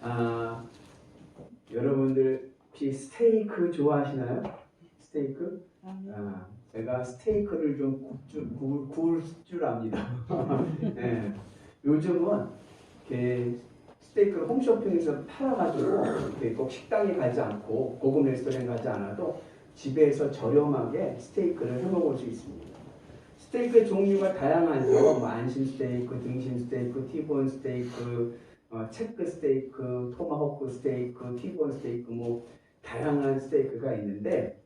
아, 여러분들 혹시 스테이크 좋아하시나요? 스테이크? 제가 스테이크를 좀 구울 줄 압니다. 네. 요즘은 이렇게 스테이크를 홈쇼핑에서 팔아가지고 이렇게 꼭 식당에 가지 않고 고급 레스토랑에 가지 않아도 집에서 저렴하게 스테이크를 해 먹을 수 있습니다. 스테이크의 종류가 다양하죠. 뭐 안심 스테이크, 등심 스테이크, 티본 스테이크, 체크 스테이크, 토마호크 스테이크, 티본 스테이크 뭐 다양한 스테이크가 있는데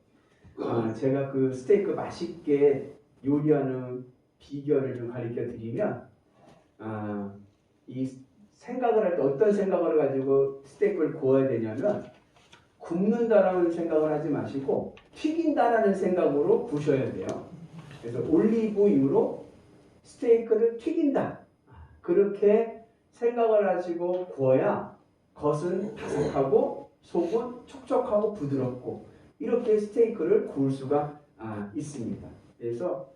제가 그 스테이크 맛있게 요리하는 비결을 좀 가르쳐 드리면 이 생각을 할 때 어떤 생각을 가지고 스테이크를 구워야 되냐면 굽는다라는 생각을 하지 마시고 튀긴다라는 생각으로 구우셔야 돼요. 그래서 올리브유로 스테이크를 튀긴다. 그렇게 생각을 하시고 구워야 겉은 바삭하고 속은 촉촉하고 부드럽고 이렇게 스테이크를 구울 수가 있습니다. 그래서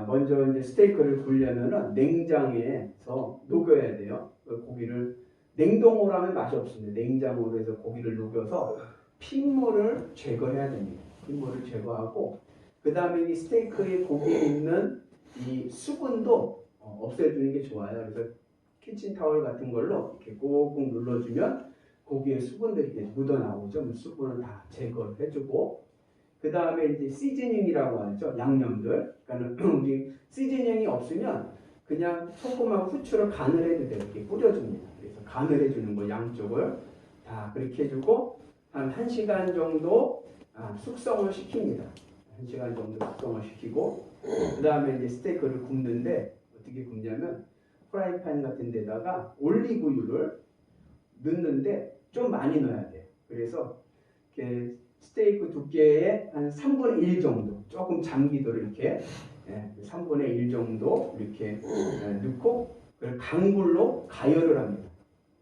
먼저 이제 스테이크를 구우려면은 냉장에서 녹여야 돼요. 고기를 냉동으로 하면 맛이 없습니다. 냉장으로 해서 고기를 녹여서 핏물을 제거해야 됩니다. 핏물을 제거하고 그 다음에 이 스테이크에 고기에 있는 이 수분도 없애주는 게 좋아요. 그래서 키친타월 같은 걸로 이렇게 꾹꾹 눌러주면 고기에 수분들이 이렇게 묻어나오죠. 수분을 다 제거를 해주고 그 다음에 이제 시즈닝이라고 하죠. 양념들. 그러니까 우리 시즈닝이 없으면 그냥 소금하고 후추를 간을 해도 돼요. 이렇게 뿌려줍니다. 그래서 간을 해주는 거 양쪽을 다 그렇게 해주고 한 1시간 정도 숙성을 시킵니다. 1시간 정도 숙성을 시키고 그 다음에 이제 스테이크를 굽는데 어떻게 굽냐면 프라이팬 같은 데다가 올리브유를 넣는데 좀 많이 넣어야 돼요. 그래서 이렇게 스테이크 두께의 한 3분의 1 정도 조금 잠기도록 이렇게 3분의 1 정도 이렇게 넣고 강불로 가열을 합니다.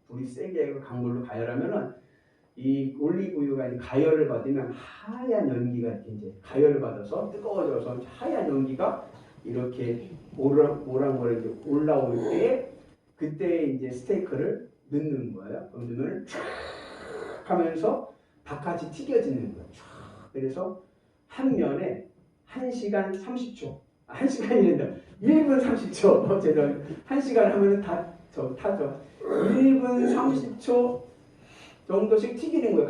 불이 세게 하고 강불로 가열하면은 이 올리브유가 이제 가열을 받으면 하얀 연기가 이제 가열을 받아서 뜨거워져서 하얀 연기가 이렇게 모락모락 올라올 때 그때 이제 스테이크를 넣는 거예요. 그러면 쫙 하면서 바깥이 튀겨지는 거예요. 그래서 한 면에 1시간 30초, 1시간이 1분 30초, 죄송합니다. 1시간 하면 다 타죠. 1분 30초 정도씩 튀기는 거예요.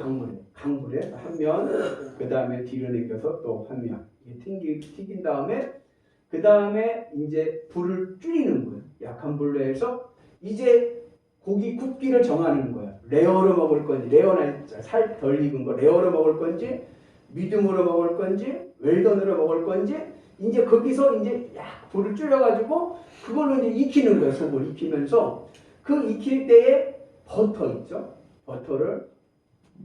강불에 한 면, 그 다음에 뒤로 내겨서 또 한 면. 튀긴 다음에 그 다음에 이제 불을 줄이는 거예요. 약한 불로 해서 이제 고기 굽기를 정하는 거예요. 레어로 먹을 건지, 레어나 살 덜 익은 거 레어로 먹을 건지, 미디움으로 먹을 건지, 웰던으로 먹을 건지, 이제 거기서 이제 불을 줄여가지고 그걸로 이제 익히는 거예요. 속을 익히면서 그 익힐 때에 버터 있죠. 버터를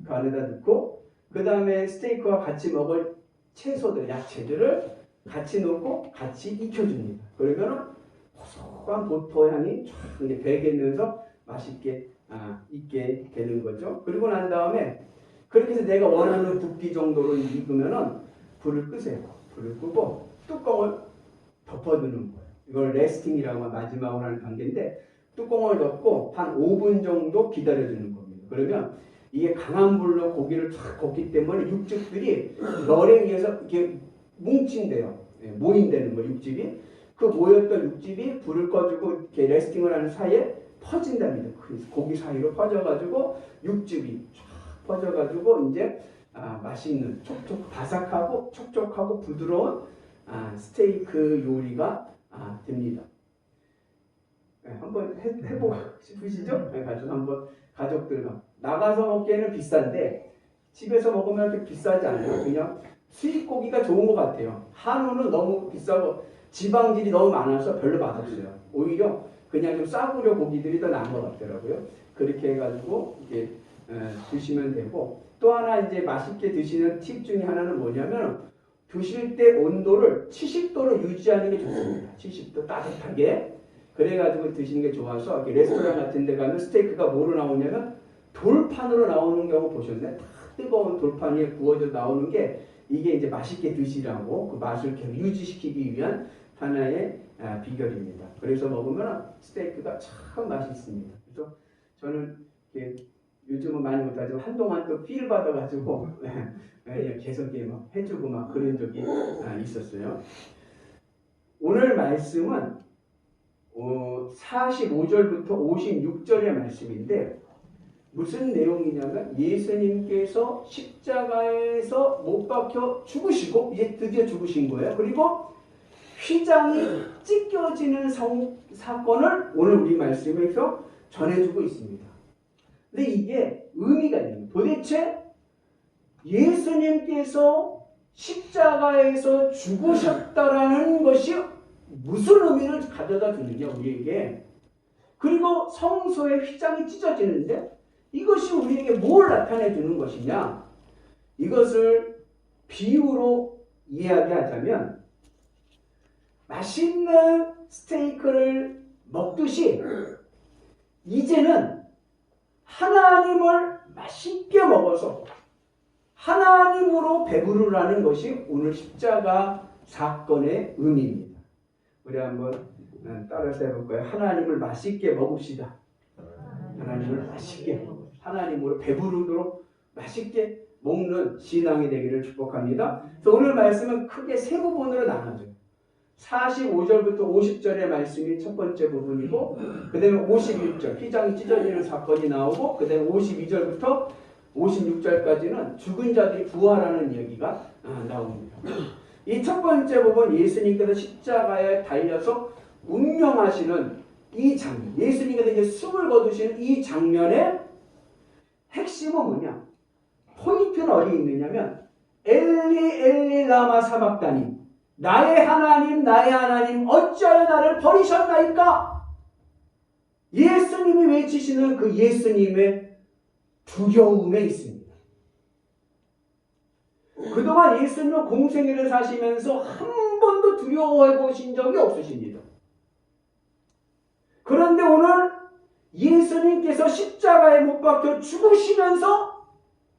그 안에다 넣고 그 다음에 스테이크와 같이 먹을 채소들, 야채들을 같이 넣고 같이 익혀줍니다. 그러면 고소한 버터 향이 쫙 이제 배기면서 맛있게 익게 되는 거죠. 그리고 난 다음에 그렇게 해서 내가 원하는 굵기 정도로 익으면은 불을 끄세요. 불을 끄고 뚜껑을 덮어두는 거예요. 이걸 레스팅이라고 마지막으로 하는 단계인데 뚜껑을 덮고 한 5분 정도 기다려주는 겁니다. 그러면 이게 강한 불로 고기를 쫙 굽기 때문에 육즙들이 열에 의해서 이렇게 뭉친대요. 모인다는 거예요. 육즙이. 그 모였던 육즙이 불을 꺼주고 이렇게 레스팅을 하는 사이에 퍼진답니다. 고기 사이로 퍼져가지고 육즙이 쫙 퍼져가지고 이제 맛있는 바삭하고 촉촉하고 부드러운 스테이크 요리가 됩니다. 한번 해보고 싶으시죠? 가서 한번 가족들과 나가서 먹기에는 비싼데 집에서 먹으면 그렇게 비싸지 않아요. 그냥 수입고기가 좋은 것 같아요. 한우는 너무 비싸고 지방질이 너무 많아서 별로 맛없어요. 오히려 그냥 좀 싸구려 고기들이 더 나은 것 같더라고요. 그렇게 해가지고 이렇게 드시면 되고 또 하나 이제 맛있게 드시는 팁 중에 하나는 뭐냐면 드실 때 온도를 70도로 유지하는 게 좋습니다. 70도 따뜻하게. 그래가지고 드시는 게 좋아서 이렇게 레스토랑 같은 데 가면 스테이크가 뭐로 나오냐면 돌판으로 나오는 경우 보셨나요? 뜨거운 돌판 위에 구워져 나오는 게 이게 이제 맛있게 드시라고 그 맛을 계속 유지시키기 위한 하나의 비결입니다. 그래서 먹으면 스테이크가 참 맛있습니다. 그래서 저는 이렇게 못하지만 한동안 또 필 받아가지고 계속 막 해주고 막 그런 적이 있었어요. 오늘 말씀은 45절부터 56절의 말씀인데 무슨 내용이냐면 예수님께서 십자가에서 못 박혀 죽으시고 이제 드디어 죽으신 거예요. 그리고 휘장이 찢겨지는 사건을 오늘 우리 말씀에서 전해주고 있습니다. 근데 이게 의미가 있는 거예요. 도대체 예수님께서 십자가에서 죽으셨다라는 것이 무슨 의미를 가져다 주느냐 우리에게. 그리고 성소의 휘장이 찢어지는데 이것이 우리에게 뭘 나타내 주는 것이냐. 이것을 비유로 이야기하자면 맛있는 스테이크를 먹듯이 이제는 하나님을 맛있게 먹어서 하나님으로 배부르라는 것이 오늘 십자가 사건의 의미입니다. 우리 한번 따라서 해볼까요? 하나님을 맛있게 먹읍시다. 하나님을 맛있게 하나님으로 배부르도록 맛있게 먹는 신앙이 되기를 축복합니다. 그래서 오늘 말씀은 크게 세 부분으로 나눠져요. 45절부터 50절의 말씀이 첫 번째 부분이고 그 다음에 51절 휘장이 찢어지는 사건이 나오고 그 다음에 52절부터 56절까지는 죽은 자들이 부활하는 이야기가 나옵니다. 이 첫 번째 부분 예수님께서 십자가에 달려서 운명하시는 이 장면, 예수님께서 이제 숨을 거두시는 이 장면의 핵심은 뭐냐? 포인트는 어디 있느냐면 엘리 엘리 라마 사박다니 나의 하나님 어찌하여 나를 버리셨나이까? 예수님이 외치시는 그 예수님의 두려움에 있습니다. 그동안 예수님은 공생애를 사시면서 한 번도 두려워해 보신 적이 없으십니다. 그런데 오늘 예수님께서 십자가에 못 박혀 죽으시면서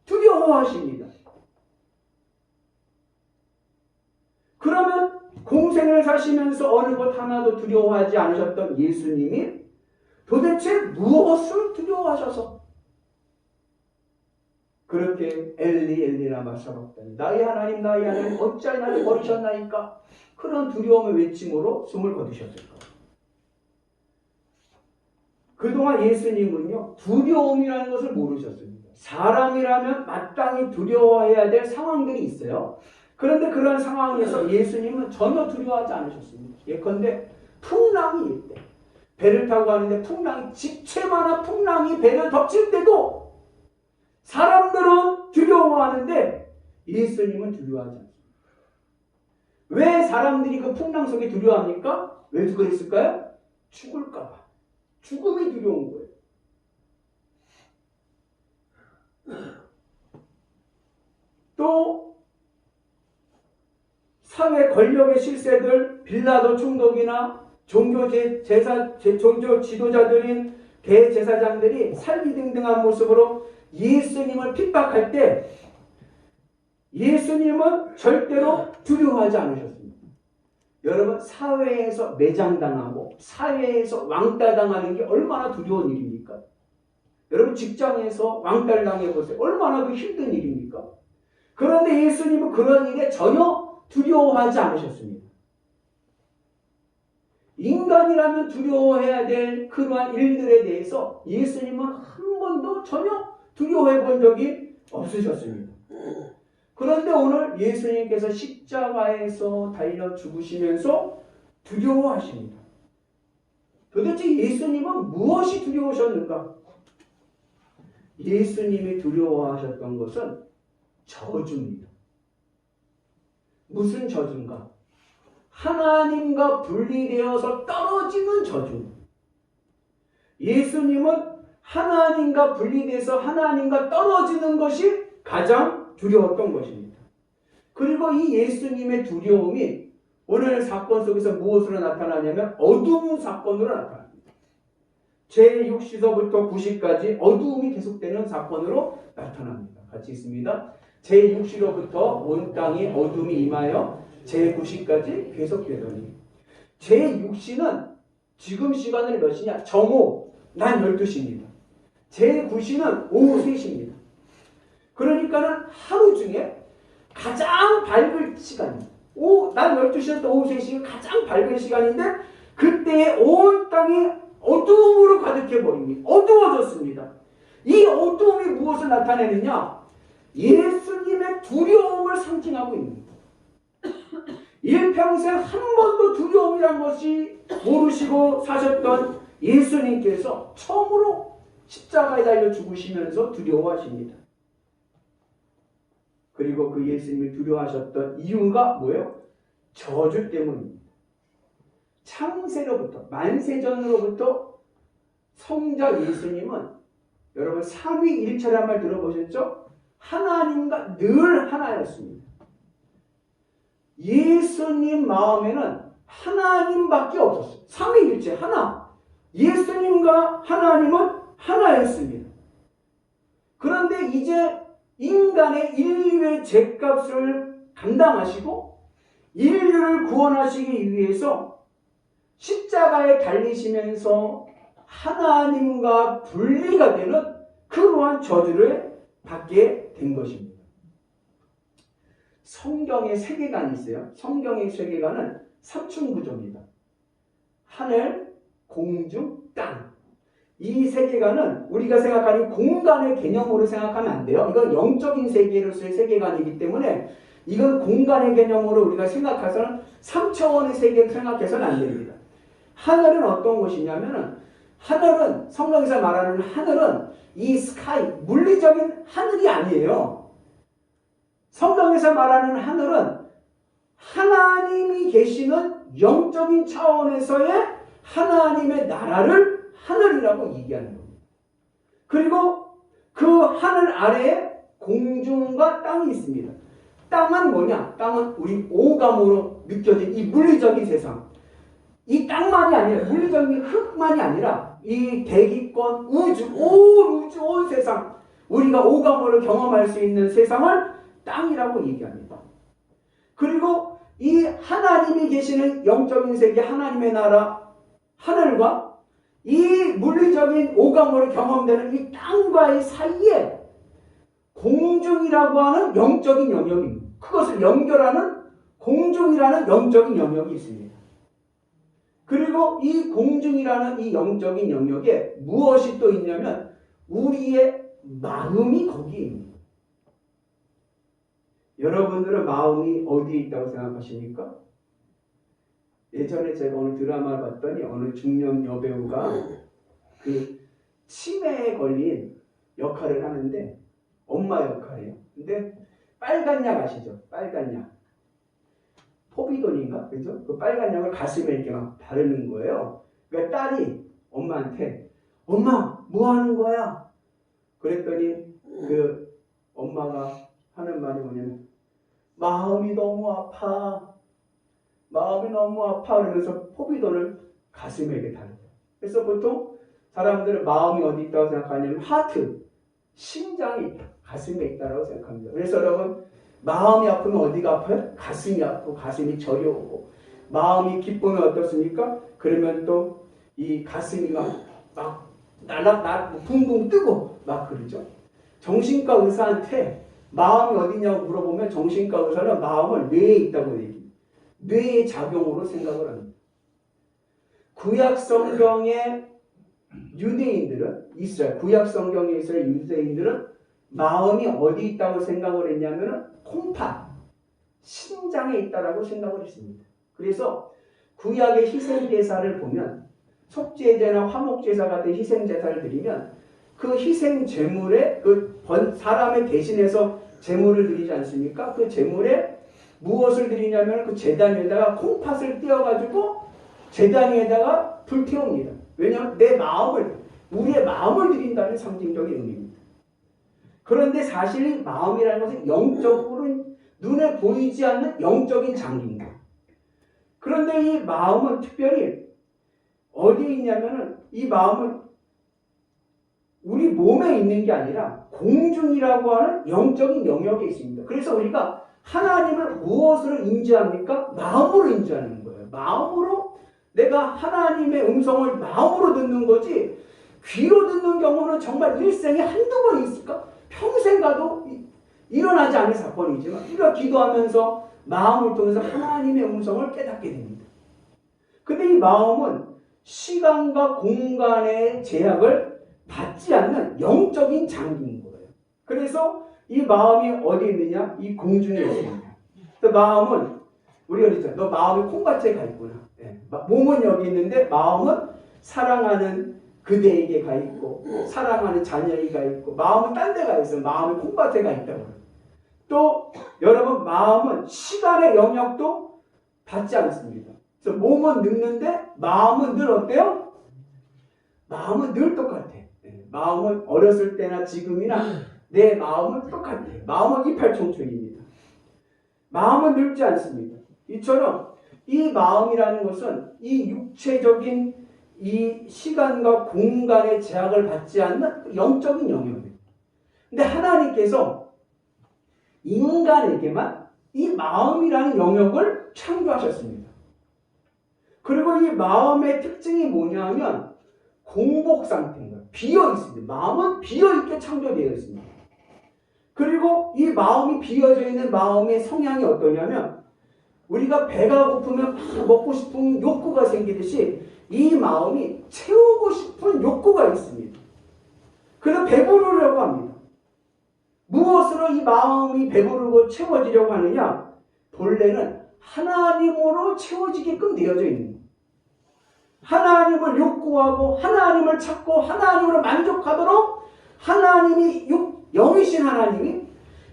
두려워하십니다. 그러면 공생을 사시면서 어느 것 하나도 두려워하지 않으셨던 예수님이 도대체 무엇을 두려워하셔서 그렇게 엘리 엘리 라마 사박다니 나의 하나님 어찌하여 나를 버리셨나이까? 그런 두려움의 외침으로 숨을 거두셨을까? 그동안 예수님은요 두려움이라는 것을 모르셨습니다. 사람이라면 마땅히 두려워해야 될 상황들이 있어요. 그런데 그런 상황에서 예수님은 전혀 두려워하지 않으셨습니다. 예컨대 풍랑이 일 때 배를 타고 가는데 풍랑이 집채만한 풍랑이 배를 덮칠 때도 사람들은 두려워하는데 예수님은 두려워하지 않습니다. 왜 사람들이 그 풍랑 속에 두려워합니까? 왜 그랬을까요? 죽을까 봐. 죽음이 두려운 거예요. 또 사회 권력의 실세들 빌라도 총독이나 종교 지도자들인 대제사장들이 살기등등한 모습으로 예수님을 핍박할 때 예수님은 절대로 두려워하지 않으셨습니다. 여러분 사회에서 매장당하고 사회에서 왕따당하는 게 얼마나 두려운 일입니까? 여러분 직장에서 왕따를 보세요. 얼마나 그 힘든 일입니까? 그런데 예수님은 그런 일에 전혀 두려워하지 않으셨습니다. 인간이라면 두려워해야 될 그러한 일들에 대해서 예수님은 한 번도 전혀 두려워해 본 적이 없으셨습니다. 그런데 오늘 예수님께서 십자가에서 달려 죽으시면서 두려워하십니다. 도대체 예수님은 무엇이 두려우셨는가? 예수님이 두려워하셨던 것은 저주입니다. 무슨 저주인가? 하나님과 분리되어서 떨어지는 저주. 예수님은 하나님과 분리돼서 하나님과 떨어지는 것이 가장 두려웠던 것입니다. 그리고 이 예수님의 두려움이 오늘 사건 속에서 무엇으로 나타나냐면 어두운 사건으로 나타납니다. 제6시서부터 9시까지 어두움이 계속되는 사건으로 나타납니다. 같이 있습니다. 제6시로부터 온 땅에 어둠이 임하여 제9시까지 계속되더니 제6시는 지금 시간은 몇 시냐? 정오, 난 12시입니다. 제9시는 오후 3시입니다. 그러니까는 하루 중에 가장 밝을 시간입니다. 낮 12시부터 오후 3시가 가장 밝은 시간인데 그때에 온 땅이 어두움으로 가득해 버립니다. 어두워졌습니다. 이 어두움이 무엇을 나타내느냐? 예수님의 두려움을 상징하고 있습니다. 일평생 한 번도 두려움이란 것이 모르시고 사셨던 예수님께서 처음으로 십자가에 달려 죽으시면서 두려워하십니다. 그리고 그 예수님이 두려워하셨던 이유가 뭐예요? 저주 때문입니다. 창세로부터 만세전으로부터 성자 예수님은 여러분 삼위일체란 말 들어보셨죠? 하나님과 늘 하나였습니다. 예수님 마음에는 하나님밖에 없었어요. 삼위일체 하나. 예수님과 하나님은 하나였습니다. 그런데 이제 인간의 인류의 죄값을 감당하시고 인류를 구원하시기 위해서 십자가에 달리시면서 하나님과 분리가 되는 그러한 저주를 받게 된 것입니다. 성경의 세계관이 있어요. 성경의 세계관은 삼층구조입니다. 하늘, 공중, 땅. 이 세계관은 우리가 생각하는 공간의 개념으로 생각하면 안 돼요. 이건 영적인 세계로서의 세계관이기 때문에 이건 공간의 개념으로 우리가 생각해서는 3차원의 세계로 생각해서는 안 됩니다. 하늘은 어떤 곳이냐면은 하늘은 성경에서 말하는 하늘은 이 스카이, 물리적인 하늘이 아니에요. 성경에서 말하는 하늘은 하나님이 계시는 영적인 차원에서의 하나님의 나라를 하늘이라고 얘기하는 겁니다. 그리고 그 하늘 아래에 공중과 땅이 있습니다. 땅은 뭐냐? 땅은 우리 오감으로 느껴진 이 물리적인 세상. 이 땅만이 아니라 물리적인 흙만이 아니라 이 대기권, 우주, 온 세상, 우리가 오감으로 경험할 수 있는 세상을 땅이라고 얘기합니다. 그리고 이 하나님이 계시는 영적인 세계, 하나님의 나라, 하늘과 이 물리적인 오감으로 경험되는 이 땅과의 사이에 공중이라고 하는 영적인 영역입니다. 그것을 연결하는 공중이라는 영적인 영역이 있습니다. 그리고 이 공중이라는 이 영적인 영역에 무엇이 또 있냐면 우리의 마음이 거기에 있습니다. 여러분들은 마음이 어디에 있다고 생각하십니까? 예전에 제가 어느 드라마를 봤더니 어느 중년 여배우가 그 치매에 걸린 역할을 하는데 엄마 역할이에요. 근데 빨간 약 아시죠? 빨간 약. 포비돈인가? 그죠? 그 빨간 약을 가슴에 이렇게 막 바르는 거예요. 그러니까 딸이 엄마한테 엄마 뭐 하는 거야? 그랬더니 그 엄마가 하는 말이 뭐냐면 마음이 너무 아파. 마음이 너무 아파. 그러면서 포비돈을 가슴에 이렇게 달아요. 그래서 보통 사람들은 마음이 어디 있다고 생각하냐면 하트, 심장이 있다. 가슴에 있다고 생각합니다. 그래서 여러분 마음이 아프면 어디가 아파요? 가슴이 아프고 가슴이 저려오고 마음이 기쁘면 어떻습니까? 그러면 또 이 가슴이 막 붕붕 뜨고 막 그러죠. 정신과 의사한테 마음이 어디냐고 물어보면 정신과 의사는 마음을 뇌에 있다고 얘기해요. 뇌의 작용으로 생각을 합니다. 구약 성경의 유대인들은 이스라엘 구약 성경에 있어요. 유대인들은 마음이 어디 있다고 생각을 했냐면은 콩팥, 심장에 있다라고 생각을 했습니다. 그래서 구약의 희생제사를 보면 속죄제나 화목제사 같은 희생제사를 드리면 그 희생 제물에 사람의 대신해서 제물을 드리지 않습니까? 그 제물에 무엇을 드리냐면 그 제단 위에다가 콩팥을 띄어가지고 제단 위에다가 불 태웁니다. 왜냐하면 우리의 마음을 드린다는 상징적인 의미입니다. 그런데 사실 마음이라는 것은 영적으로 눈에 보이지 않는 영적인 장기입니다. 그런데 이 마음은 특별히 어디에 있냐면은 이 마음은 우리 몸에 있는 게 아니라 공중이라고 하는 영적인 영역에 있습니다. 그래서 우리가 하나님을 무엇으로 인지합니까? 마음으로 인지하는 거예요. 마음으로 내가 하나님의 음성을 마음으로 듣는 거지 귀로 듣는 경우는 정말 일생에 한두 번 있을까? 평생 가도 일어나지 않은 사건이지만 우리가 기도하면서 마음을 통해서 하나님의 음성을 깨닫게 됩니다. 근데 이 마음은 시간과 공간의 제약을 받지 않는 영적인 장기인 거예요. 그래서 이 마음이 어디 있느냐? 이 공중에 있습니다. 그 마음은 우리가 그랬잖아요. 너 마음이 콩밭에 가 있구나. 네. 몸은 여기 있는데 마음은 사랑하는 그대에게 가 있고 사랑하는 자녀에게 가 있고 마음은 딴 데 가 있어요. 마음이 콩밭에 가 있다고. 또 여러분 마음은 시간의 영역도 받지 않습니다. 그래서 몸은 늙는데 마음은 늘 어때요? 마음은 늘 똑같아. 네. 마음은 어렸을 때나 지금이나 내 마음은 똑같아. 마음은 이팔청춘입니다. 마음은 늙지 않습니다. 이처럼 이 마음이라는 것은 이 육체적인 이 시간과 공간의 제약을 받지 않는 영적인 영역입니다. 근데 하나님께서 인간에게만 이 마음이라는 영역을 창조하셨습니다. 그리고 이 마음의 특징이 뭐냐면 공복 상태인 거예요. 비어 있습니다. 마음은 비어 있게 창조되어 있습니다. 그리고 이 마음이 비어져 있는 마음의 성향이 어떠냐면 우리가 배가 고프면 막 먹고 싶은 욕구가 생기듯이 이 마음이 채우고 싶은 욕구가 있습니다. 그래서 배부르려고 합니다. 무엇으로 이 마음이 배부르고 채워지려고 하느냐? 본래는 하나님으로 채워지게끔 되어져 있는 거예요. 하나님을 욕구하고 하나님을 찾고 하나님으로 만족하도록 하나님이 영이신 하나님이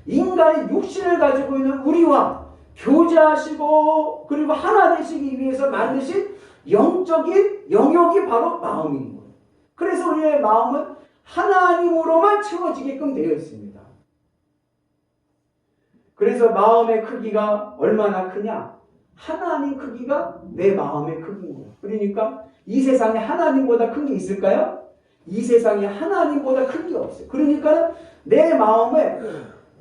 인간의 육신을 가지고 있는 우리와 교제하시고 그리고 하나 되시기 위해서 만드신 영적인 영역이 바로 마음인 거예요. 그래서 우리의 마음은 하나님으로만 채워지게끔 되어 있습니다. 그래서 마음의 크기가 얼마나 크냐? 하나님 크기가 내 마음의 크기인 거예요. 그러니까 이 세상에 하나님보다 큰 게 있을까요? 이 세상에 하나님보다 큰 게 없어요. 그러니까 내 마음에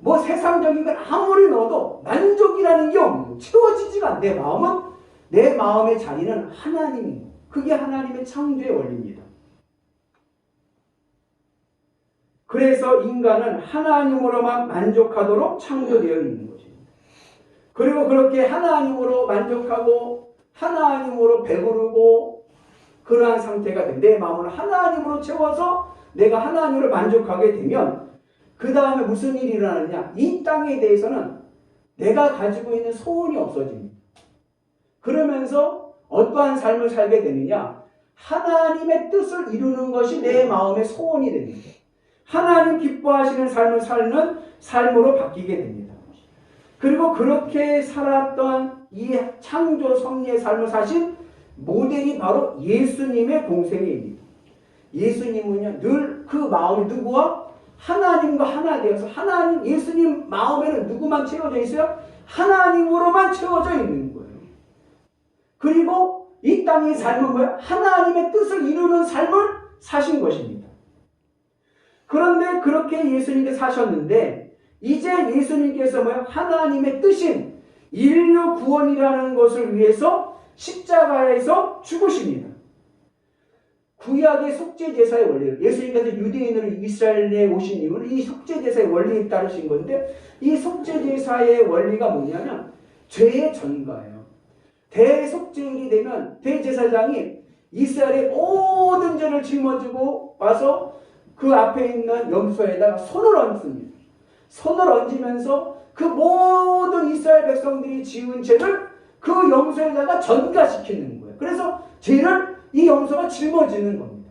뭐 세상적인 걸 아무리 넣어도 만족이라는 게 없는 거예요. 채워지지가 않아. 내 마음의 자리는 하나님인 거예요. 그게 하나님의 창조의 원리입니다. 그래서 인간은 하나님으로만 만족하도록 창조되어 있는 것입니다. 그리고 그렇게 하나님으로 만족하고 하나님으로 배부르고 그러한 상태가 돼. 내 마음을 하나님으로 채워서 내가 하나님으로 만족하게 되면 그 다음에 무슨 일이 일어나느냐? 이 땅에 대해서는 내가 가지고 있는 소원이 없어집니다. 그러면서 어떠한 삶을 살게 되느냐? 하나님의 뜻을 이루는 것이 내 마음의 소원이 됩니다. 하나님 기뻐하시는 삶을 사는 삶으로 바뀌게 됩니다. 그리고 그렇게 살았던 이 창조 섭리의 삶을 사신 모델이 바로 예수님의 공생애입니다. 예수님은요, 늘 그 마음이 누구와? 하나님과 하나 되어서 예수님 마음에는 누구만 채워져 있어요? 하나님으로만 채워져 있는 거예요. 그리고 이 땅의 삶은 뭐예요? 하나님의 뜻을 이루는 삶을 사신 것입니다. 그런데 그렇게 예수님께서 사셨는데 이제 예수님께서 뭐예요? 하나님의 뜻인 인류 구원이라는 것을 위해서 십자가에서 죽으십니다. 구약의 속죄제사의 원리를 예수님께서 유대인으로 이스라엘에 오신 이유는 이 속죄제사의 원리에 따르신 건데 이 속죄제사의 원리가 뭐냐면 죄의 전가예요. 대속죄일이 되면 대제사장이 이스라엘의 모든 죄를 짊어지고 와서 그 앞에 있는 염소에다가 손을 얹습니다. 손을 얹으면서 그 모든 이스라엘 백성들이 지은 죄를 그 염소에다가 전가시키는 거예요. 그래서 죄를 이 염소가 짊어지는 겁니다.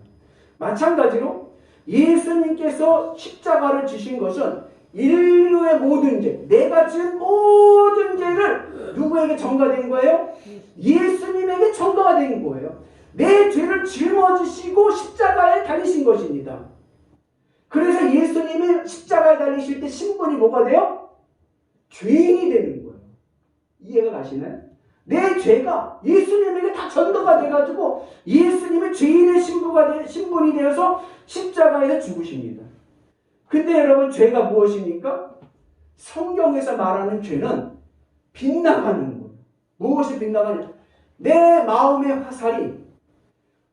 마찬가지로 예수님께서 십자가를 지신 것은 인류의 모든 죄, 내가 지은 모든 죄를 누구에게 전가된 거예요? 예수님에게 전가가 된 거예요. 내 죄를 짊어지시고 십자가에 달리신 것입니다. 그래서 예수님이 십자가에 달리실 때 신분이 뭐가 돼요? 죄인이 되는 거예요. 이해가 가시나요? 내 죄가 예수님에게 다 전도가 돼가지고 예수님의 죄인의 신분이 되어서 십자가에서 죽으십니다. 근데 여러분 죄가 무엇입니까? 성경에서 말하는 죄는 빗나가는 거예요. 무엇이 빗나가냐? 내 마음의 화살이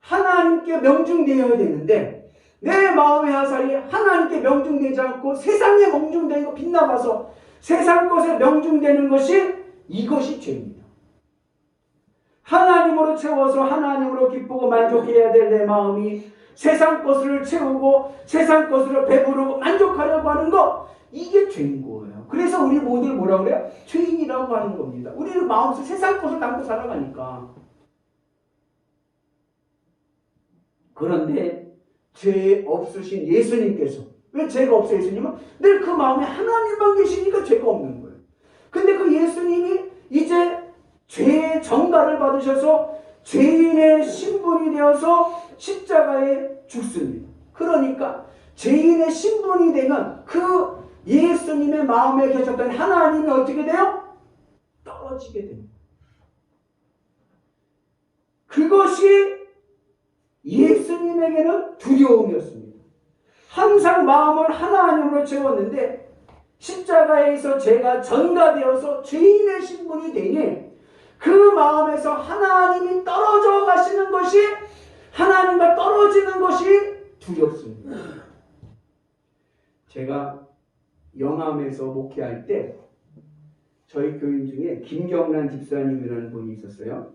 하나님께 명중되어야 되는데 내 마음의 화살이 하나님께 명중되지 않고 세상에 명중되고 빗나가서 세상 것에 명중되는 것이 이것이 죄입니다. 하나님으로 채워서 하나님으로 기쁘고 만족해야 될 내 마음이 세상 것을 채우고 세상 것으로 배부르고 만족하려고 하는 거, 이게 죄인 거예요. 그래서 우리 모두를 뭐라고 그래요? 죄인이라고 하는 겁니다. 우리는 마음속에 세상 것을 담고 살아가니까. 그런데 죄 없으신 예수님께서, 왜 죄가 없어요? 예수님은 늘 그 마음에 하나님만 계시니까 죄가 없는 거예요. 근데 그 예수님이 이제 죄의 정가를 받으셔서 죄인의 신분이 되어서 십자가에 죽습니다. 그러니까 죄인의 신분이 되면 그 예수님의 마음에 계셨던 하나님이 어떻게 돼요? 떨어지게 됩니다. 그것이 예수님에게는 두려움이었습니다. 항상 마음을 하나님으로 채웠는데 십자가에서 죄가 전가되어서 죄인의 신분이 되니 그 마음에서 하나님이 떨어져 가시는 것이, 하나님과 떨어지는 것이 두렵습니다. 제가 영암에서 목회할 때 저희 교인 중에 김경란 집사님이라는 분이 있었어요.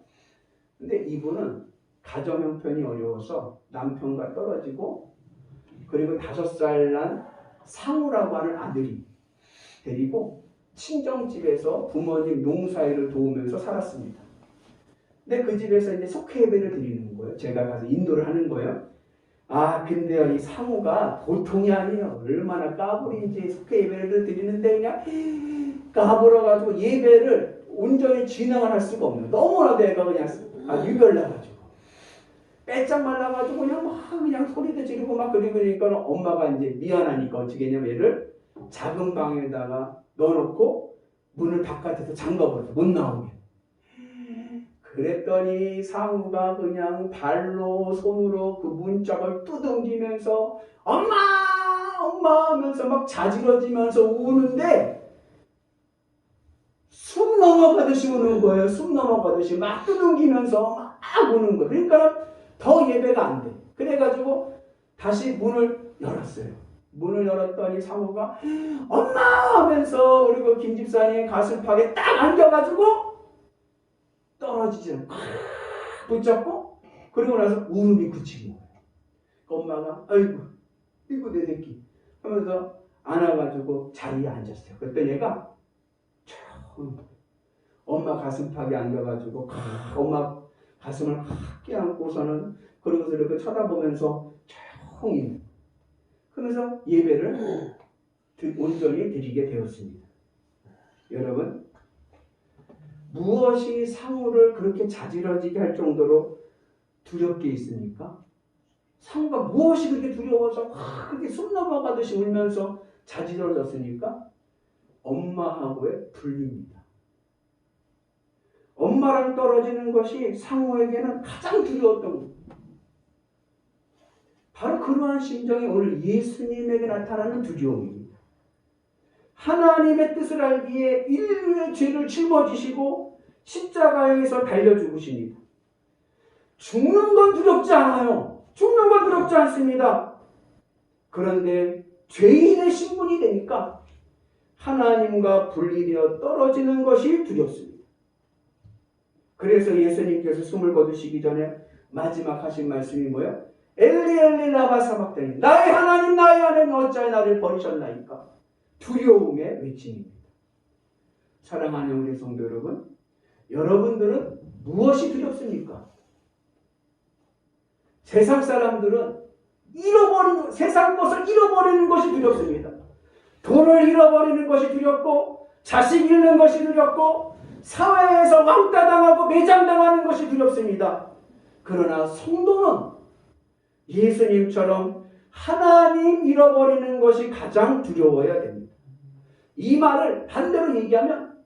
근데 이분은 가정 형편이 어려워서 남편과 떨어지고, 그리고 5살 난 상우라고 하는 아들이 데리고 친정집에서 부모님 농사일을 도우면서 살았습니다. 근데 그 집에서 이제 속회 예배를 드리는 거예요. 제가 가서 인도를 하는 거예요. 아, 근데요, 이 상우가 보통이 아니에요. 얼마나 까불인지. 속회 예배를 드리는데 그냥 까불어가지고 예배를 온전히 진행을 할 수가 없는, 너무나 내가 그냥 유별나가지고 빼짝 말라가지고 그냥 소리도 지르고 막 그러니까 엄마가 이제 미안하니까 어떻게 했냐면 얘를 작은 방에다가 넣어놓고 문을 바깥에서 잠가버렸어. 못 나오게. 그랬더니 상우가 그냥 발로 손으로 그 문짝을 두둥기면서 엄마! 엄마! 하면서 막 자지러지면서 우는데 숨 넘어가듯이 우는 거예요. 숨 넘어가듯이 막 두둥기면서 막 우는 거예요. 그러니까 더 예배가 안 돼. 그래가지고 다시 문을 열었어요. 문을 열었더니 상우가 엄마! 하면서 그리고 김 집사님 가슴팍에 딱 안겨가지고 떨어지지 않고 붙잡고, 그리고 나서 울음이 그친 거예요. 엄마가 아이고 이거 내 새끼 하면서 안아가지고 자리에 앉았어요. 그랬더니 얘가 엄마 가슴팍에 안겨가지고 엄마 가슴을 껴안고서는 그러고서 이렇게 쳐다보면서 조용히 그러면서 예배를 온전히 드리게 되었습니다. 여러분, 무엇이 상우를 그렇게 자지러지게 할 정도로 두렵게 있습니까? 상우가 무엇이 그렇게 두려워서 그렇게 숨 넘어가듯이 울면서 자지러졌습니까? 엄마하고의 분리입니다. 엄마랑 떨어지는 것이 상우에게는 가장 두려웠던 겁니다. 바로 그러한 심정이 오늘 예수님에게 나타나는 두려움입니다. 하나님의 뜻을 알기에 인류의 죄를 짊어지시고 십자가에서 달려 죽으십니다. 죽는 건 두렵지 않아요. 죽는 건 두렵지 않습니다. 그런데 죄인의 신분이 되니까 하나님과 분리되어 떨어지는 것이 두렵습니다. 그래서 예수님께서 숨을 거두시기 전에 마지막 하신 말씀이 뭐예요? 엘리 엘리 라마 사박다니, 나의 하나님 나의 하나님 어찌하여 나를 버리셨나이까? 두려움의 외침입니다. 사랑하는 우리 성도 여러분, 여러분들은 무엇이 두렵습니까? 세상 사람들은 세상 것을 잃어버리는 것이 두렵습니다. 돈을 잃어버리는 것이 두렵고, 자식 잃는 것이 두렵고, 사회에서 왕따당하고 매장당하는 것이 두렵습니다. 그러나 성도는 예수님처럼 하나님 잃어버리는 것이 가장 두려워야 됩니다. 이 말을 반대로 얘기하면,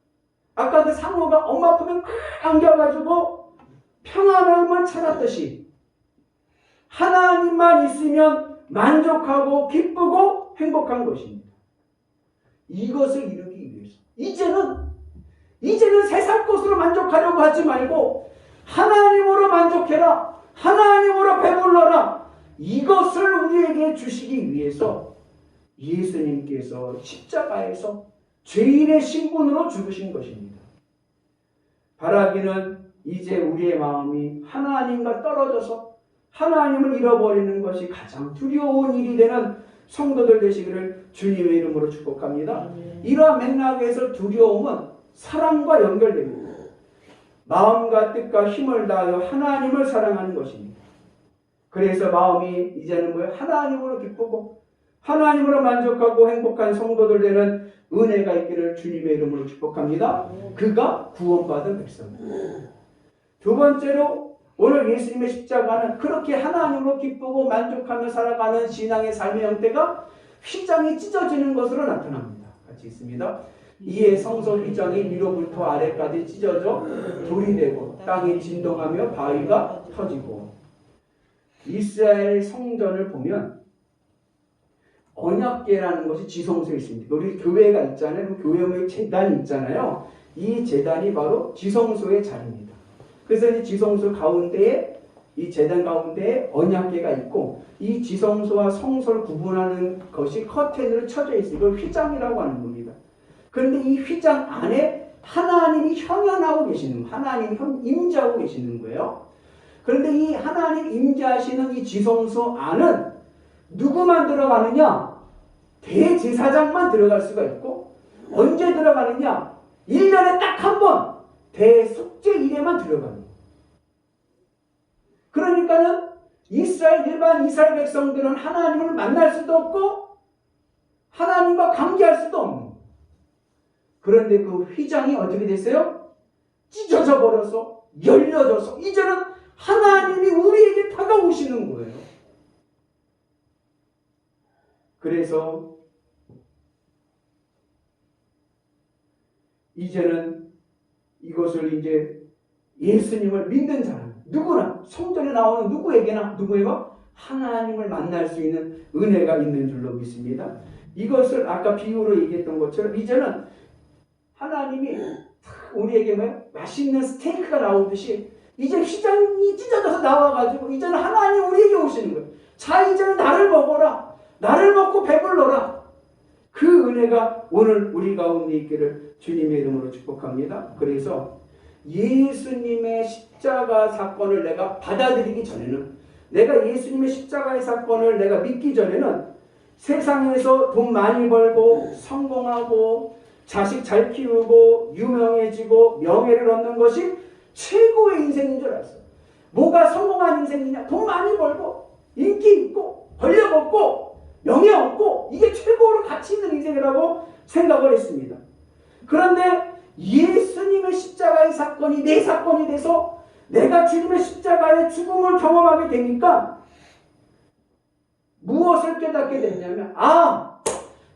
아까 그 상우가 엄마 품에 안겨가지고 평안함을 찾았듯이 하나님만 있으면 만족하고 기쁘고 행복한 것입니다. 이것을 이루기 위해서 이제는 세상 것으로 만족하려고 하지 말고 하나님으로 만족해라, 하나님으로 배불러라, 이것을 우리에게 주시기 위해서 예수님께서 십자가에서 죄인의 신분으로 죽으신 것입니다. 바라기는 이제 우리의 마음이 하나님과 떨어져서 하나님을 잃어버리는 것이 가장 두려운 일이 되는 성도들 되시기를 주님의 이름으로 축복합니다. 이러한 맥락에서 두려움은 사랑과 연결됩니다. 마음과 뜻과 힘을 다하여 하나님을 사랑하는 것입니다. 그래서 마음이 이제는 뭐예요? 하나님으로 기쁘고 하나님으로 만족하고 행복한 성도들 되는 은혜가 있기를 주님의 이름으로 축복합니다. 그가 구원받은 백성입니다. 두 번째로 오늘 예수님의 십자가는 그렇게 하나님으로 기쁘고 만족하며 살아가는 신앙의 삶의 형태가 휘장이 찢어지는 것으로 나타납니다. 같이 있습니다. 이에 성소 휘장이 위로부터 아래까지 찢어져 돌이 되고 땅이 진동하며 바위가 터지고. 이스라엘 성전을 보면 언약궤라는 것이 지성소에 있습니다. 우리 교회가 있잖아요. 교회의 제단이 있잖아요. 이 제단이 바로 지성소의 자리입니다. 그래서 이 지성소 가운데에 이 제단 가운데에 언약궤가 있고 이 지성소와 성소를 구분하는 것이 커튼으로 쳐져 있어요. 이걸 휘장이라고 하는 겁니다. 그런데 이 휘장 안에 하나님이 현현하고 계시는 거예요. 하나님이 임재하고 계시는 거예요. 그런데 이 하나님 임재하시는 이 지성소 안은 누구만 들어가느냐? 대제사장만 들어갈 수가 있고 언제 들어가느냐? 1년에 딱 한 번 대속죄일에만 들어가는 거예요. 그러니까는 일반 이스라엘 백성들은 하나님을 만날 수도 없고 하나님과 관계할 수도 없는 거예요. 그런데 그 휘장이 어떻게 됐어요? 찢어져 버려서 열려져서 이제는 하나님이 우리에게 다가오시는 거예요. 그래서 이제는 이것을 이제 예수님을 믿는 사람 누구나 성전에 나오는 누구에게나 누구에게 하나님을 만날 수 있는 은혜가 있는 줄로 믿습니다. 이것을 아까 비유로 얘기했던 것처럼 이제는 하나님이 우리에게 맛있는 스테이크가 나오듯이 이제 휘장이 찢어져서 나와가지고 이제는 하나님 우리에게 오시는 거예요. 자 이제는 나를 먹어라. 나를 먹고 배불러라. 그 은혜가 오늘 우리 가운데 있기를 주님의 이름으로 축복합니다. 그래서 예수님의 십자가 사건을 내가 받아들이기 전에는 내가 예수님의 십자가의 사건을 내가 믿기 전에는 세상에서 돈 많이 벌고 성공하고 자식 잘 키우고 유명해지고 명예를 얻는 것이 최고의 인생인 줄 알았어요. 뭐가 성공한 인생이냐? 돈 많이 벌고 인기 있고 권력 얻고 명예 얻고 이게 최고로 가치 있는 인생이라고 생각을 했습니다. 그런데 예수님의 십자가의 사건이 내 사건이 돼서 내가 주님의 십자가의 죽음을 경험하게 되니까 무엇을 깨닫게 됐냐면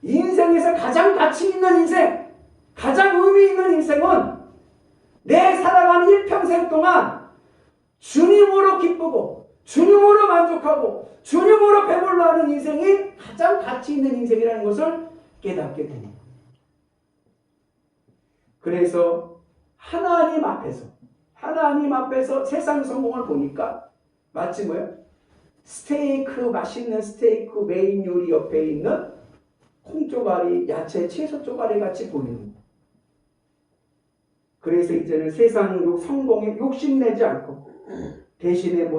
인생에서 가장 가치 있는 인생, 가장 의미 있는 인생은 내 살아가는 일평생 동안 주님으로 기쁘고 주님으로 만족하고 주님으로 배불러하는 인생이 가장 가치 있는 인생이라는 것을 깨닫게 됩니다. 그래서 하나님 앞에서 세상 성공을 보니까 마치 맛있는 스테이크 메인 요리 옆에 있는 콩조가리, 야채, 채소 조가리 같이 보이는 거예요. 그래서 이제는 세상 성공에 욕심내지 않고 대신에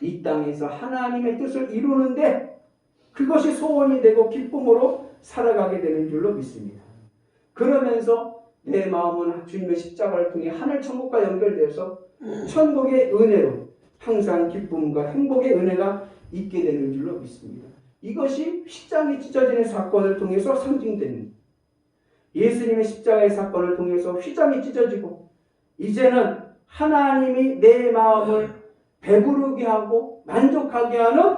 이 땅에서 하나님의 뜻을 이루는데 그것이 소원이 되고 기쁨으로 살아가게 되는 줄로 믿습니다. 그러면서 내 마음은 주님의 십자가를 통해 하늘 천국과 연결되어서 천국의 은혜로 항상 기쁨과 행복의 은혜가 있게 되는 줄로 믿습니다. 이것이 휘장이 찢어지는 사건을 통해서 상징되는 예수님의 십자가의 사건을 통해서 휘장이 찢어지고 이제는 하나님이 내 마음을 배부르게 하고 만족하게 하는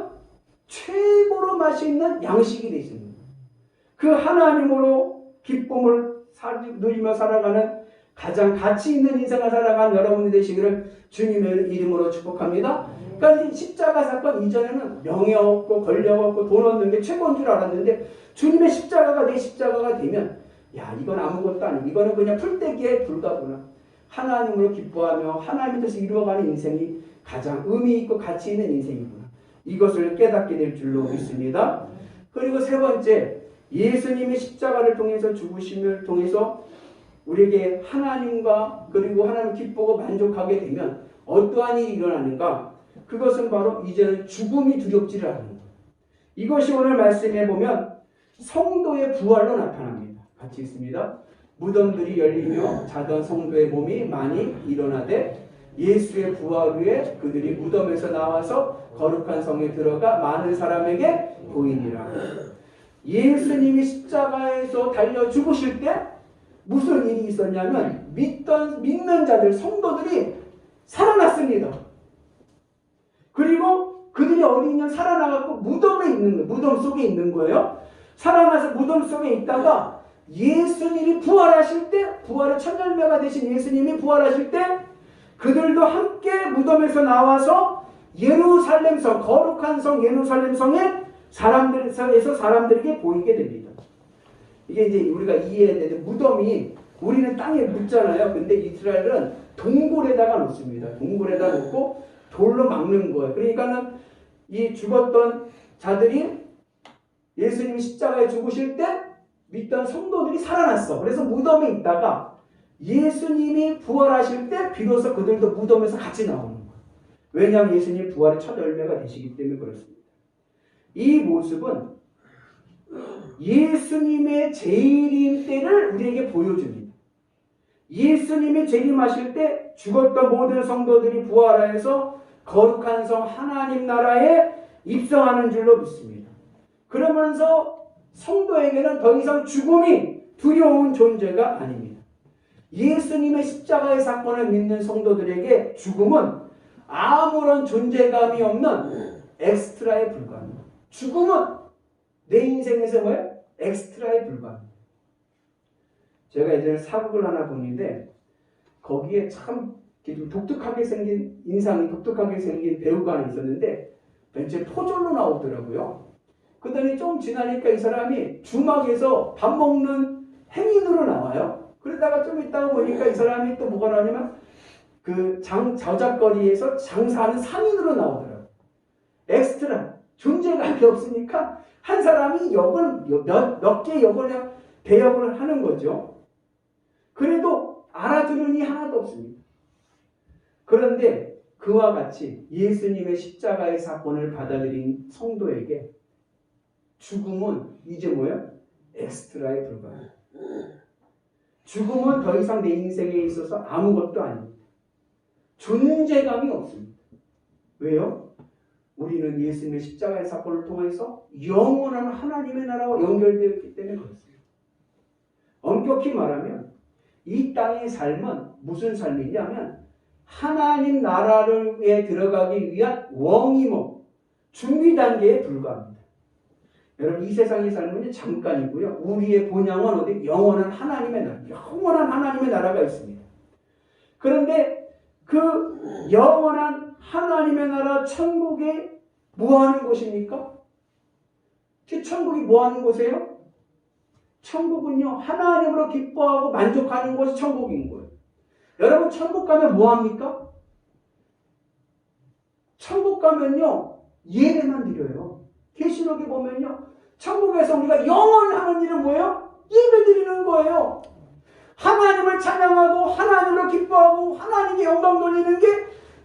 최고로 맛있는 양식이 되십니다. 그 하나님으로 기쁨을 누리며 살아가는 가장 가치 있는 인생을 살아가는 여러분이 되시기를 주님의 이름으로 축복합니다. 그러니까 십자가 사건 이전에는 명예 없고 권력 없고 돈 얻는 게 최고인 줄 알았는데 주님의 십자가가 내 십자가가 되면 이건 아무것도 아니고 이거는 그냥 풀떼기에 불과구나. 하나님으로 기뻐하며 하나님의 뜻을 이루어가는 인생이 가장 의미 있고 가치 있는 인생이구나. 이것을 깨닫게 될 줄로 믿습니다. 그리고 세 번째, 예수님이 십자가를 통해서 죽으심을 통해서 우리에게 하나님과 그리고 하나님 기쁘고 만족하게 되면 어떠한 일이 일어나는가? 그것은 바로 이제는 죽음이 두렵지를 않는 거예요. 이것이 오늘 말씀에 보면 성도의 부활로 나타납니다. 같이 있습니다. 무덤들이 열리며 자던 성도의 몸이 많이 일어나되 예수의 부활 후에 그들이 무덤에서 나와서 거룩한 성에 들어가 많은 사람에게 보이니라. 예수님이 십자가에서 달려 죽으실 때 무슨 일이 있었냐면 믿는 자들, 성도들이 살아났습니다. 그리고 그들이 어디 있냐 살아나갖고 무덤 속에 있는 거예요. 살아나서 무덤 속에 있다가 예수님이 부활하실 때, 부활의 첫 열매가 되신 예수님이 부활하실 때 그들도 함께 무덤에서 나와서 예루살렘성, 거룩한 성 예루살렘성에 사람들에게 보이게 됩니다. 이게 이제 우리가 이해해야 되는 무덤이 우리는 땅에 묻잖아요. 근데 이스라엘은 동굴에다가 놓습니다. 동굴에다 놓고 돌로 막는 거예요. 그러니까는 이 죽었던 자들이 예수님이 십자가에 죽으실 때 믿던 성도들이 살아났어. 그래서 무덤에 있다가 예수님이 부활하실 때 비로소 그들도 무덤에서 같이 나오는 거예요. 왜냐하면 예수님 부활의 첫 열매가 되시기 때문에 그렇습니다. 이 모습은 예수님의 재림 때를 우리에게 보여줍니다. 예수님이 재림하실 때 죽었던 모든 성도들이 부활하여서 거룩한 성 하나님 나라에 입성하는 줄로 믿습니다. 그러면서 성도에게는 더 이상 죽음이 두려운 존재가 아닙니다. 예수님의 십자가의 사건을 믿는 성도들에게 죽음은 아무런 존재감이 없는 엑스트라에 불과합니다. 죽음은 내 인생에서 뭐예요? 엑스트라에 불과합니다. 제가 예전에 사극을 하나 보는데 거기에 참 독특하게 생긴 인상이 독특하게 생긴 배우가 하나 있었는데 왠지 포졸로 나오더라고요. 그러더니 좀 지나니까 이 사람이 주막에서 밥 먹는 행인으로 나와요. 그러다가 좀 있다가 보니까 이 사람이 또 뭐가 나오냐면 그 저작거리에서 장사하는 상인으로 나오더라고요. 엑스트라 존재감이 없으니까 한 사람이 몇 개 역을 대역을 하는 거죠. 그래도 알아주는 이 하나도 없습니다. 그런데 그와 같이 예수님의 십자가의 사건을 받아들인 성도에게 죽음은 이제 뭐예요? 엑스트라에 불과해요. 죽음은 더 이상 내 인생에 있어서 아무것도 아닙니다. 존재감이 없습니다. 왜요? 우리는 예수님의 십자가의 사건을 통해서 영원한 하나님의 나라와 연결되어 있기 때문에 그렇습니다. 엄격히 말하면 이 땅의 삶은 무슨 삶이냐면 하나님 나라에 들어가기 위한 왕이모 준비 단계에 불과합니다. 여러분 이 세상의 삶은 잠깐이고요. 우리의 본향은 어디? 영원한 하나님의 나라, 영원한 하나님의 나라가 있습니다. 그런데 그 영원한 하나님의 나라 천국이 뭐 하는 곳입니까? 그 천국이 뭐 하는 곳이에요? 천국은요 하나님으로 기뻐하고 만족하는 곳이 천국인 거예요. 여러분 천국 가면 뭐 합니까? 천국 가면요 예배만 드려요. 계시록에 보면요 천국에서 우리가 영원히 하는 일은 뭐예요? 예배 드리는 거예요. 하나님을 찬양하고 하나님을 기뻐하고 하나님께 영광 돌리는 게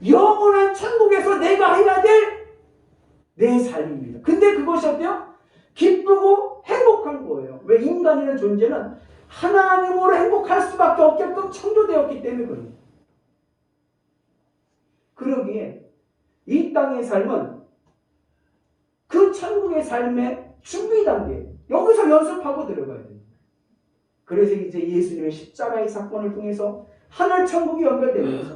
영원한 천국에서 내가 해야 될 내 삶입니다. 근데 그것이 어때요? 기쁘고 행복한 거예요. 왜? 인간이라는 존재는 하나님으로 행복할 수밖에 없게끔 창조되었기 때문에 그럽니다. 그러기에 이 땅의 삶은 그 천국의 삶의 준비 단계 여기서 연습하고 들어가야 됩니다. 그래서 이제 예수님의 십자가의 사건을 통해서 하늘 천국이 연결되면서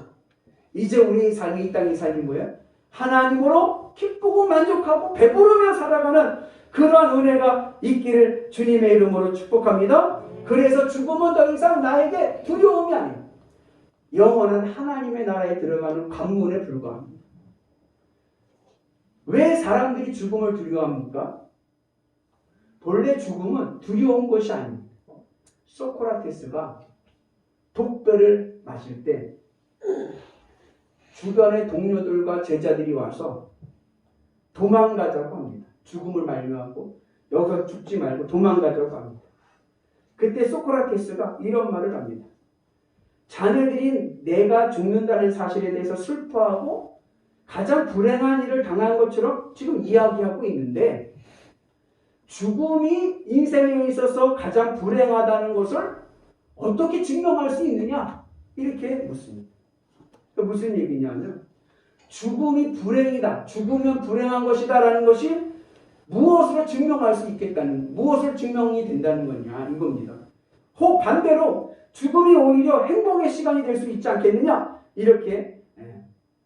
이제 우리의 삶이 이 땅의 삶이 뭐예요? 하나님으로 기쁘고 만족하고 배부르며 살아가는 그러한 은혜가 있기를 주님의 이름으로 축복합니다. 그래서 죽음은 더 이상 나에게 두려움이 아닙니다. 영원한 하나님의 나라에 들어가는 관문에 불과합니다. 왜 사람들이 죽음을 두려워합니까? 본래 죽음은 두려운 것이 아닙니다. 소크라테스가 독배를 마실 때 주변의 동료들과 제자들이 와서 도망가자고 합니다. 죽음을 말미암고 여기서 죽지 말고 도망가자고 합니다. 그때 소크라테스가 이런 말을 합니다. 자네들이 내가 죽는다는 사실에 대해서 슬퍼하고 가장 불행한 일을 당한 것처럼 지금 이야기하고 있는데 죽음이 인생에 있어서 가장 불행하다는 것을 어떻게 증명할 수 있느냐? 이렇게 묻습니다. 무슨 얘기냐면 죽음이 불행이다. 죽으면 불행한 것이다 라는 것이 무엇으로 증명할 수 있겠다는, 무엇을 증명이 된다는 거냐 이겁니다. 혹 반대로 죽음이 오히려 행복의 시간이 될 수 있지 않겠느냐 이렇게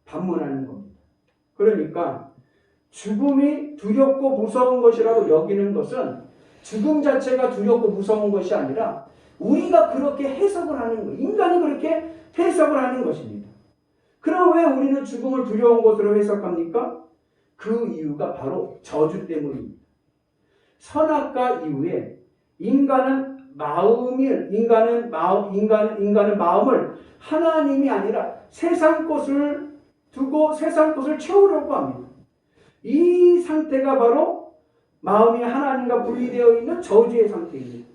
반문하는 겁니다. 그러니까 죽음이 두렵고 무서운 것이라고 여기는 것은 죽음 자체가 두렵고 무서운 것이 아니라 우리가 그렇게 해석을 하는 것, 인간이 그렇게 해석을 하는 것입니다. 그럼 왜 우리는 죽음을 두려운 것으로 해석합니까? 그 이유가 바로 저주 때문입니다. 선악과 이후에 인간은 마음을 하나님이 아니라 세상 것을 두고 세상 것을 채우려고 합니다. 이 상태가 바로 마음이 하나님과 분리되어 있는 저주의 상태입니다.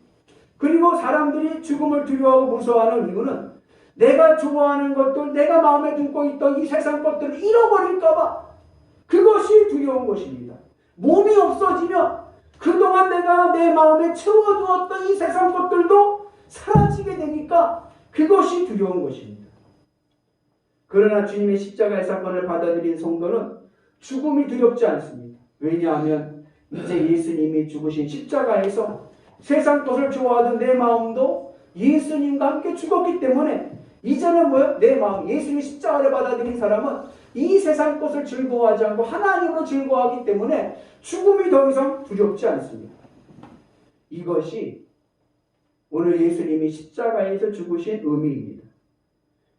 그리고 사람들이 죽음을 두려워하고 무서워하는 이유는 내가 좋아하는 것들, 내가 마음에 두고 있던 이 세상 것들을 잃어버릴까봐 그것이 두려운 것입니다. 몸이 없어지면 그동안 내가 내 마음에 채워두었던 이 세상 것들도 사라지게 되니까 그것이 두려운 것입니다. 그러나 주님의 십자가의 사건을 받아들인 성도는 죽음이 두렵지 않습니다. 왜냐하면 이제 예수님이 죽으신 십자가에서 세상 것을 좋아하던 내 마음도 예수님과 함께 죽었기 때문에 이제는 뭐예요? 내 마음, 예수님의 십자가를 받아들인 사람은 이 세상 것을 즐거워하지 않고 하나님으로 즐거워하기 때문에 죽음이 더 이상 두렵지 않습니다. 이것이 오늘 예수님이 십자가에서 죽으신 의미입니다.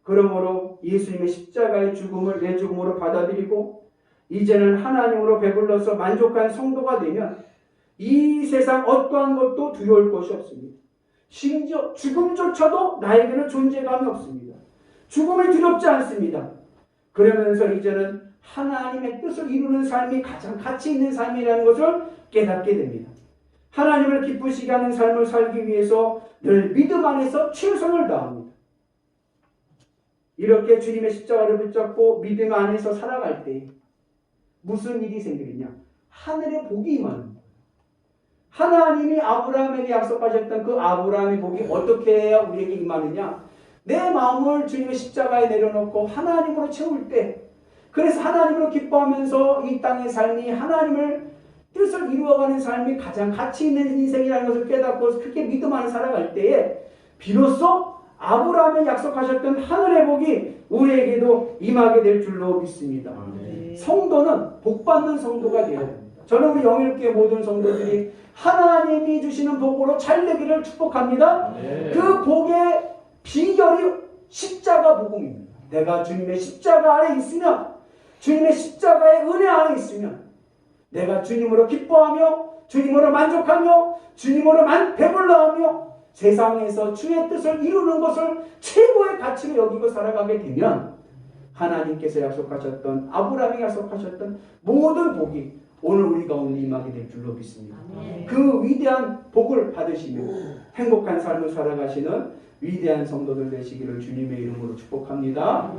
그러므로 예수님의 십자가의 죽음을 내 죽음으로 받아들이고 이제는 하나님으로 배불러서 만족한 성도가 되면 이 세상 어떠한 것도 두려울 것이 없습니다. 심지어 죽음조차도 나에게는 존재감이 없습니다. 죽음이 두렵지 않습니다. 그러면서 이제는 하나님의 뜻을 이루는 삶이 가장 가치 있는 삶이라는 것을 깨닫게 됩니다. 하나님을 기쁘시게 하는 삶을 살기 위해서 늘 믿음 안에서 최선을 다합니다. 이렇게 주님의 십자가를 붙잡고 믿음 안에서 살아갈 때 무슨 일이 생기느냐? 하늘의 복이 임하는 거예요. 하나님이 아브라함에게 약속하셨던 그 아브라함의 복이 어떻게 해야 우리에게 임하느냐? 내 마음을 주님의 십자가에 내려놓고 하나님으로 채울 때, 그래서 하나님으로 기뻐하면서 이 땅의 삶이 하나님을 뜻을 이루어가는 삶이 가장 가치 있는 인생이라는 것을 깨닫고 그렇게 믿음 안에 살아갈 때에 비로소 아브라함에 약속하셨던 하늘의 복이 우리에게도 임하게 될 줄로 믿습니다. 성도는 복받는 성도가 되어야 됩니다. 저는 우리 영일교회 모든 성도들이 하나님이 주시는 복으로 잘 되기를 축복합니다. 그 복의 비결이 십자가 복음입니다. 내가 주님의 십자가 안에 있으면, 주님의 십자가의 은혜 안에 있으면 내가 주님으로 기뻐하며 주님으로 만족하며 주님으로 배불러하며 세상에서 주의 뜻을 이루는 것을 최고의 가치로 여기고 살아가게 되면 하나님께서 약속하셨던, 아브라함이 약속하셨던 모든 복이 오늘 우리 가운데 임하게 될 줄로 믿습니다. 그 위대한 복을 받으시며 행복한 삶을 살아가시는 위대한 성도들 되시기를 주님의 이름으로 축복합니다.